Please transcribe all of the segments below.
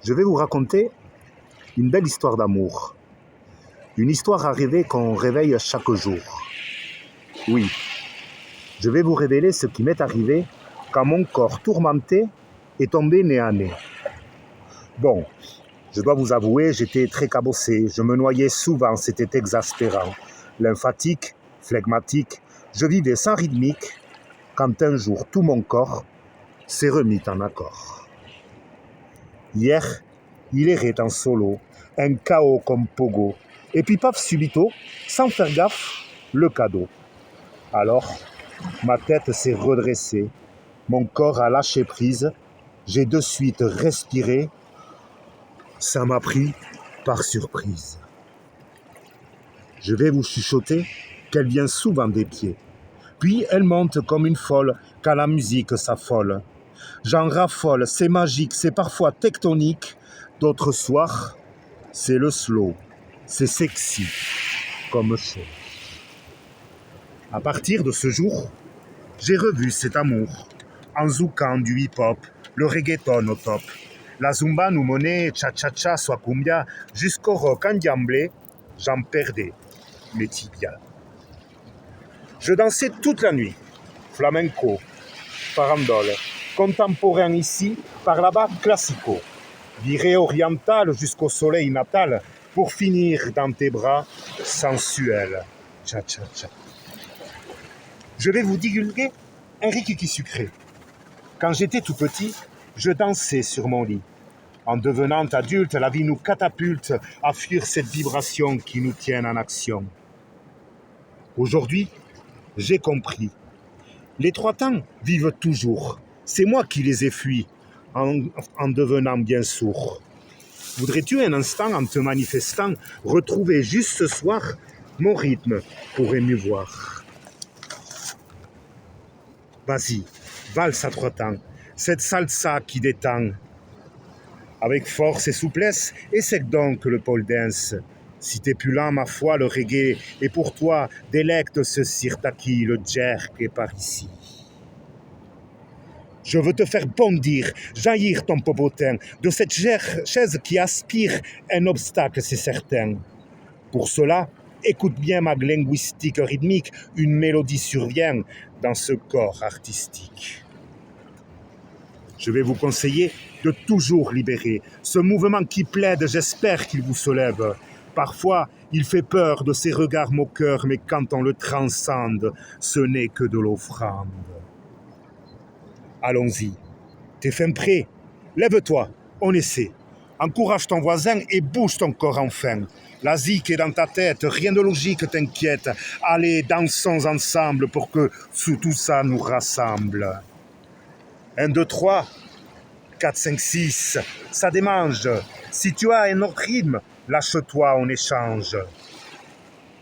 Je vais vous raconter une belle histoire d'amour. Une histoire arrivée qu'on réveille chaque jour. Oui, je vais vous révéler ce qui m'est arrivé quand mon corps tourmenté est tombé nez à nez. Bon, je dois vous avouer, j'étais très cabossé, je me noyais souvent, c'était exaspérant. Lymphatique, phlegmatique, je vivais sans rythmique quand un jour tout mon corps s'est remis en accord. Hier, il errait en solo, un chaos comme Pogo, et puis paf subito, sans faire gaffe, le cadeau. Alors, ma tête s'est redressée, mon corps a lâché prise, j'ai de suite respiré, ça m'a pris par surprise. Je vais vous chuchoter qu'elle vient souvent des pieds, puis elle monte comme une folle quand la musique s'affole. J'en raffole, c'est magique, c'est parfois tectonique, d'autres soirs, c'est le slow, c'est sexy, comme chaud. À partir de ce jour, j'ai revu cet amour, en zoukant du hip-hop, le reggaeton au top. La zumba nous menait cha-cha-cha, soit cumbia, jusqu'au rock endiablé, j'en perdais mes tibias. Je dansais toute la nuit, flamenco, farandole, contemporain ici, par là-bas classico. Virée orientale jusqu'au soleil natal, pour finir dans tes bras sensuels. Cha-cha-cha. Je vais vous divulguer un rikiki sucré. Quand j'étais tout petit, je dansais sur mon lit. En devenant adulte, la vie nous catapulte à fuir cette vibration qui nous tient en action. Aujourd'hui, j'ai compris. Les trois temps vivent toujours. C'est moi qui les ai fuis en devenant bien sourd. Voudrais-tu un instant, en te manifestant, retrouver juste ce soir mon rythme pour émouvoir? Vas-y, valse à trois temps, cette salsa qui détend. Avec force et souplesse, essaie donc le pole dance. Si t'es plus lent, ma foi, le reggae est pour toi. Délecte ce sirtaki, le jerk est par ici. Je veux te faire bondir, jaillir ton popotin, de cette chaise qui aspire un obstacle, c'est certain. Pour cela, écoute bien ma linguistique rythmique, une mélodie survient dans ce corps artistique. Je vais vous conseiller de toujours libérer ce mouvement qui plaide, j'espère qu'il vous soulève. Parfois, il fait peur de ses regards moqueurs, mais quand on le transcende, ce n'est que de l'offrande. Allons-y. T'es fin prêt? Lève-toi, on essaie. Encourage ton voisin et bouge ton corps enfin. La zik est dans ta tête, rien de logique t'inquiète. Allez, dansons ensemble pour que sous tout ça nous rassemble. 1, 2, 3, 4, 5, 6, ça démange. Si tu as un autre rythme, lâche-toi, on échange.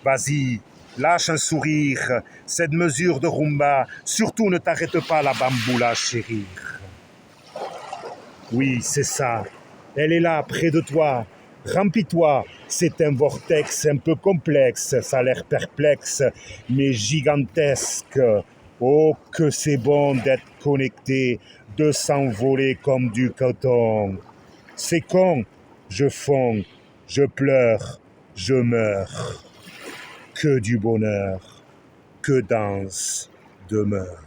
Vas-y, lâche un sourire, cette mesure de rumba, surtout ne t'arrête pas la bamboula, chérie. Oui, c'est ça. Elle est là, près de toi. Remplis-toi. C'est un vortex un peu complexe. Ça a l'air perplexe, mais gigantesque. Oh, que c'est bon d'être connecté, de s'envoler comme du coton. C'est con. Je fonds, je pleure, je meurs. Que du bonheur, que danse demeure.